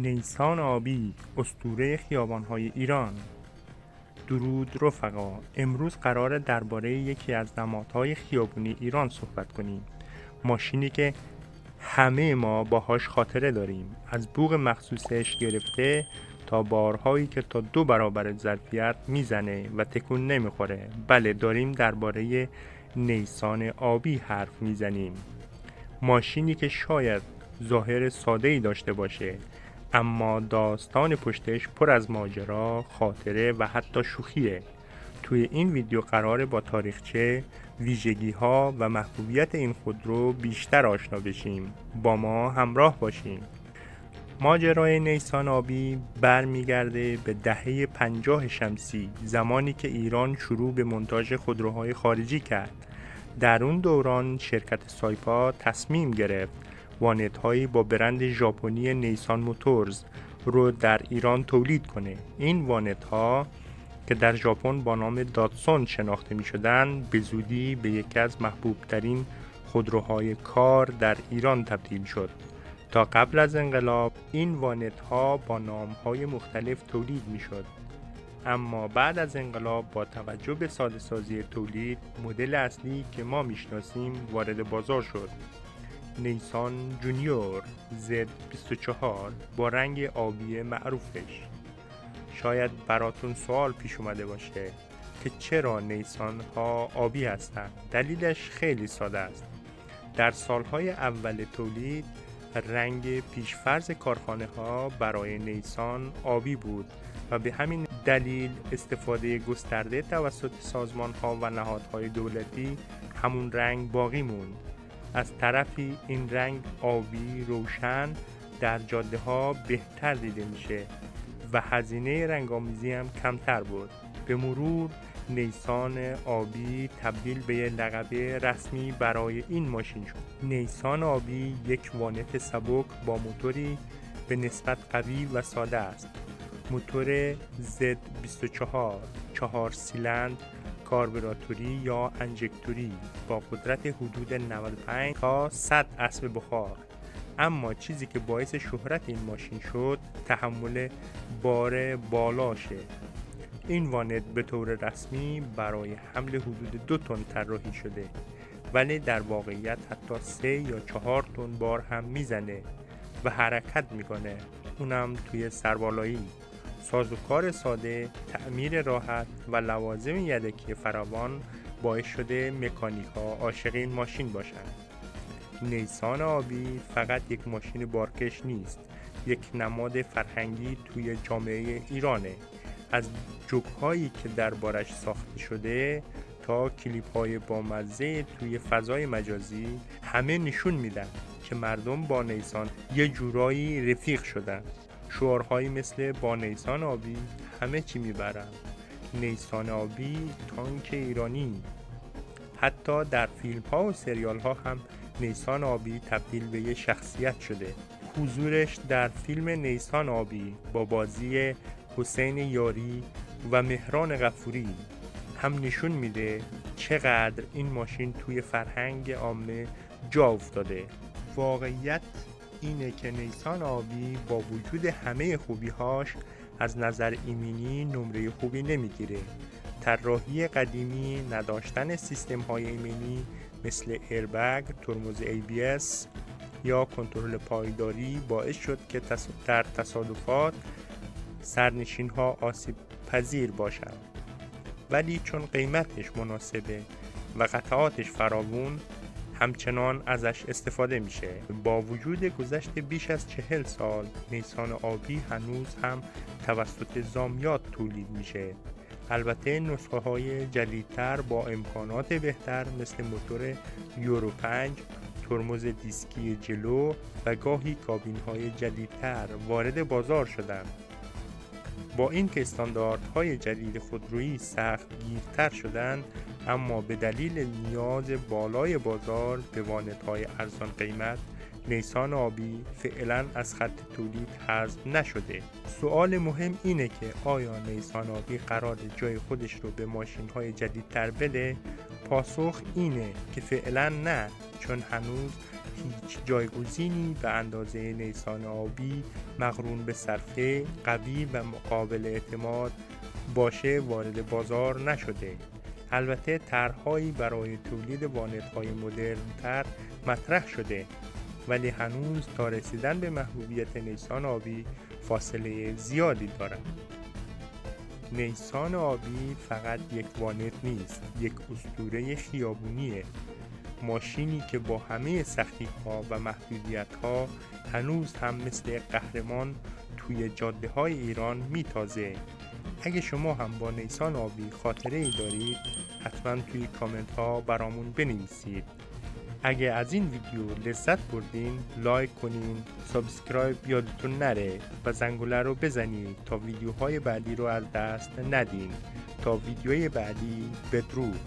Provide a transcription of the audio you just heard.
نیسان آبی، اسطوره خیابان‌های ایران. درود رفقا، امروز قراره درباره یکی از نمادهای خیابونی ایران صحبت کنیم. ماشینی که همه ما باهاش خاطره داریم، از بوق مخصوصش گرفته تا بارهایی که تا 2 برابر ظرفیت میزنه و تکون نمیخوره. بله، داریم درباره نیسان آبی حرف میزنیم. ماشینی که شاید ظاهر ساده‌ای داشته باشه، اما داستان پشتش پر از ماجرا، خاطره و حتی شوخیه. توی این ویدیو قراره با تاریخچه، ویژگی‌ها و محبوبیت این خودرو بیشتر آشنا بشیم. با ما همراه باشیم. ماجرای نیسان آبی برمیگرده به دهه 50 شمسی، زمانی که ایران شروع به مونتاژ خودروهای خارجی کرد. در اون دوران شرکت سایپا تصمیم گرفت وانت‌هایی با برند ژاپنی نیسان موتورز رو در ایران تولید کنه. این وانت‌ها که در ژاپن با نام داتسون شناخته می‌شدند، به زودی به یکی از محبوب‌ترین خودروهای کار در ایران تبدیل شد. تا قبل از انقلاب این وانت‌ها با نام‌های مختلف تولید می‌شد، اما بعد از انقلاب با توجه به ساده‌سازی تولید، مدل اصلی که ما میشناسیم وارد بازار شد. نیسان جونیور Z24 با رنگ آبی معروفش. شاید براتون سوال پیش اومده باشه که چرا نیسان ها آبی هستند. دلیلش خیلی ساده است. در سالهای اول تولید رنگ پیشفرض کارخانه ها برای نیسان آبی بود و به همین دلیل استفاده گسترده توسط سازمان ها و نهادهای دولتی همون رنگ باقی موند. از طرفی این رنگ آبی روشن در جاده ها بهتر دیده میشه و هزینه رنگ‌آمیزی هم کمتر بود. به مرور نیسان آبی تبدیل به لقب رسمی برای این ماشین شد. نیسان آبی یک وانت سبک با موتوری به نسبت قوی و ساده است. موتور Z24 4 سیلندر کاربراتوری یا انژکتوری با قدرت حدود 95 تا 100 اسب بخار. اما چیزی که باعث شهرت این ماشین شد تحمل بار بالاشه. این وانت به طور رسمی برای حمل حدود 2 تن طراحی شده، ولی در واقعیت حتی 3 یا 4 تن بار هم میزنه و حرکت میکنه، اونم توی سربالایی. سازوکار ساده، تعمیر راحت و لوازم یدکی فراوان باعث شده مکانیک‌ها عاشق این ماشین باشند. نیسان آبی فقط یک ماشین بارکش نیست، یک نماد فرهنگی توی جامعه ایرانه. از جوک‌هایی که دربارش ساخته شده تا کلیپ‌های بامزه توی فضای مجازی، همه نشون میدن که مردم با نیسان یه جورایی رفیق شدن. شعارهایی مثل با نیسان آبی همه چی میبرن، نیسان آبی تانک ایرانی. حتی در فیلم ها و سریال ها هم نیسان آبی تبدیل به یه شخصیت شده. حضورش در فیلم نیسان آبی با بازی حسین یاری و مهران غفوری هم نشون میده چقدر این ماشین توی فرهنگ عامه جا افتاده. واقعیت اینه که نیسان آبی با وجود همه خوبی‌هاش از نظر ایمنی نمره خوبی نمیگیره. طراحی قدیمی، نداشتن سیستم‌های ایمنی مثل ایربگ، ترمز ABS یا کنترل پایداری باعث شد که در تصادفات سرنشین‌ها آسیب پذیر باشند. ولی چون قیمتش مناسبه و قطعاتش فراوون، همچنان ازش استفاده میشه. با وجود گذشت بیش از 40 سال، نیسان آبی هنوز هم توسط زامیات تولید میشه. البته نسخه های جدیدتر با امکانات بهتر مثل موتور یورو 5، ترمز دیسکی جلو و گاهی کابین های جدیدتر وارد بازار شدند. با اینکه استانداردهای جدید خودرویی سخت گیرتر شدند، اما به دلیل نیاز بالای بازار به وانت‌های ارزان قیمت، نیسان آبی فعلا از خط تولید حذف نشده. سوال مهم اینه که آیا نیسان آبی قرار جای خودش رو به ماشین‌های جدیدتر بده؟ پاسخ اینه که فعلا نه، چون هنوز هیچ جایگزینی به اندازه نیسان آبی مقرون به صرفه قوی و مقابل اعتماد باشه وارد بازار نشده. البته طرح‌هایی برای تولید وانت‌های مدرن‌تر مطرح شده، ولی هنوز تا رسیدن به محبوبیت نیسان آبی فاصله زیادی دارد. نیسان آبی فقط یک وانت نیست، یک اسطوره خیابونیه. ماشینی که با همه سختی‌ها و محدودیت‌ها هنوز هم مثل قهرمان توی جاده‌های ایران میتازه. اگه شما هم با نیسان آبی خاطره‌ای دارید، حتما توی کامنت ها برامون بنویسید. اگه از این ویدیو لذت بردین، لایک کنین، سابسکرایب یادتون نره و زنگوله رو بزنید تا ویدیوهای بعدی رو از دست ندین. تا ویدیوی بعدی، بدرود.